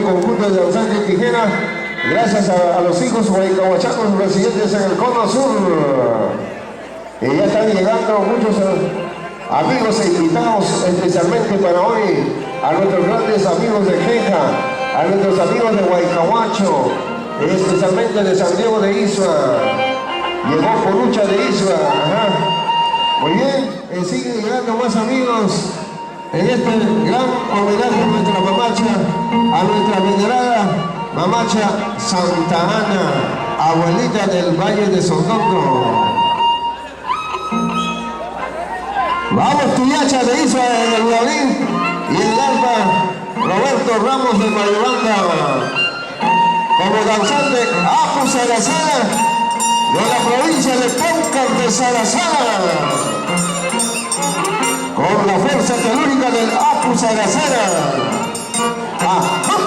bello conjunto de Don Sánchez Tijera, gracias a los hijos guaycahuachacos residentes en el Cono Sur. Y ya están llegando muchos amigos e invitados, especialmente para hoy, a nuestros grandes amigos de Queja, a nuestros amigos de Guaycahuacho, especialmente de San Diego de Isla. Llegó Porucha de Isla. Ajá. Muy bien, siguen llegando más amigos en este gran homenaje a nuestra mamacha, a nuestra venerada mamacha Santa Ana, abuelita del Valle de Sototo. Vamos, Tuyacha de Isla en el violín y el alba Roberto Ramos de Mayobanda. Como danzante Apu Sarasara de la provincia de Póncar de Sarasara. Con la fuerza telúrica del Apu Sarasara. ¡Ajá!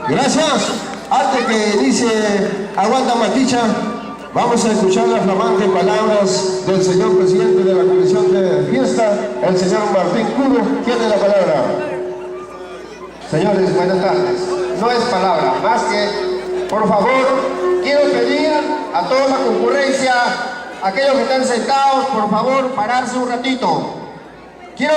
Gracias. Antes que dice aguanta Maticha, vamos a escuchar las flamantes palabras del señor presidente de la Comisión de Fiesta, el señor Martín Curo. Tiene la palabra. Señores, buenas tardes. No es palabra, más que, por favor, quiero pedir a toda la concurrencia, aquellos que están sentados, por favor, pararse un ratito. Quiero